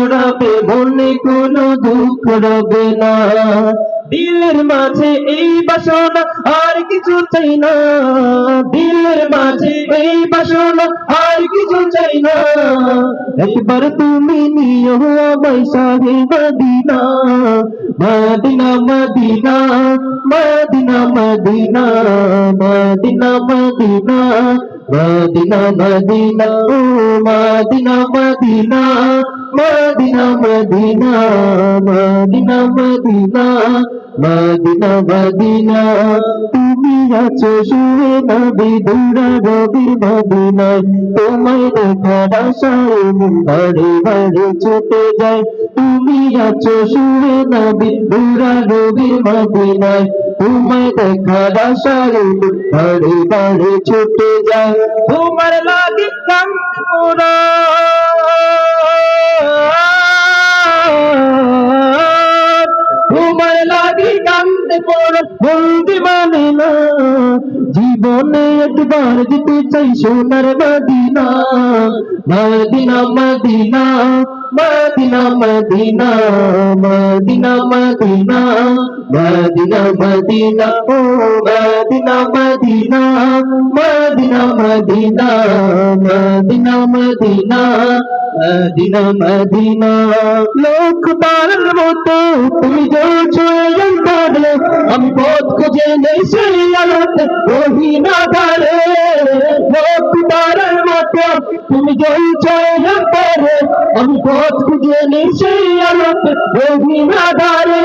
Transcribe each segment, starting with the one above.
জোড়াবে মনে কোনো দুঃখ রবে না। দিলের মাঝে এই বাসনা আর কিছু চাই না, দিলের মাঝে এই বাসনা আর কিছু চাই না। একবার তুমি নিও আমায় শাহে Medina, Medina Medina Medina Medina Medina Medina Medina Medina ও Medina Medina Medina Medina Medina Medina Medina Medina. তুমি আছো শুয়ে নবী দূরা রবির মদিনায়, তোমায় দেখার আশায় মন বাড়ি বাড়ি ছুটে যায়। তুমি আছো শুয়ে নবী দূরা রবির মদিনায়, তোমায় দেখার আশায় মন বাড়ি বাড়ি ছুটে যায়। তোমার লাগি কান্দে মোরা, তোমার লাগি কান্দে মোরা বলতে মানে না। জীবনে একবার যেতে চাই সোনার Medina, Medina Medina Medina Medina Medina Medina Medina Medina ও Medina Medina Medina Medina Medina Medina Medina Medina. লোক তারার মতো তুমি জ্বলছো অন্তরে, আমি পথ খুঁজে নেই সেই আলোতে রহি না ধারে। লোক তারার মতো তুমি জ্বলছো অন্তরে, আমি পথ খুঁজে নেই সেই আলোতে রহি না ধারে।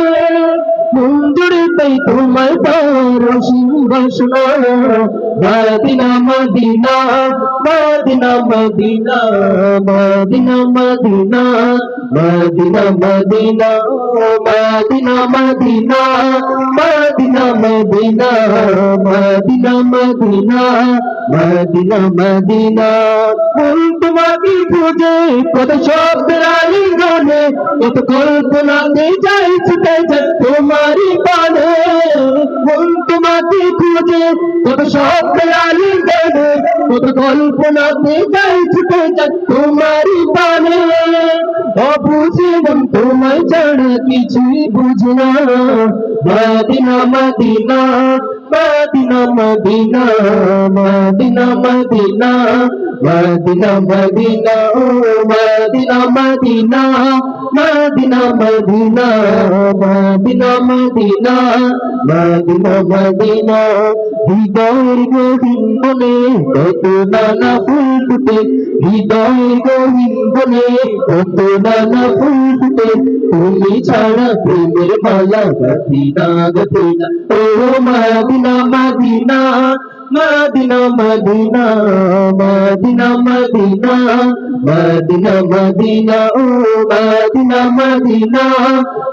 মঞ্জুরি তাই তোমায় পাওয়ার সিংহাসনা, Medina Medina Medina Medina Medina Medina Medina Medina Medina Medina Medina Medina Medina Medina Medina Medina. মন তোমাকে খুঁজে কত শব্দের আলিঙ্গনে, কত কল্পনাতে যাই ছুটে যায় তোমারই পানে। মন তোমাকে খুঁজে কত শব্দের আলিঙ্গনে, কত কল্পনাতে যাই ছুটে যায় তোমারই পানে। অবুঝে মন তোমায় ছাড়া কিছুই বুঝি না, Medina Medina Medina Medina Medina Medina Medina Medina ও Medina Medina Medina Medina Medina Medina Medina Medina. হৃদয়ের গহীন বনে কত নানা ফুল ফুটে, হৃদয়ের গহীন বনে কত নানা ফুল ফুটে, তুমি ছাড়া প্রেমের মালা গাথি না গাথি না ও Medina Medina Medina Medina Medina Medina Medina Medina ও Medina Medina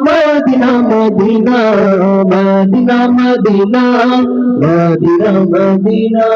Medina Medina Medina Medina Medina Medina.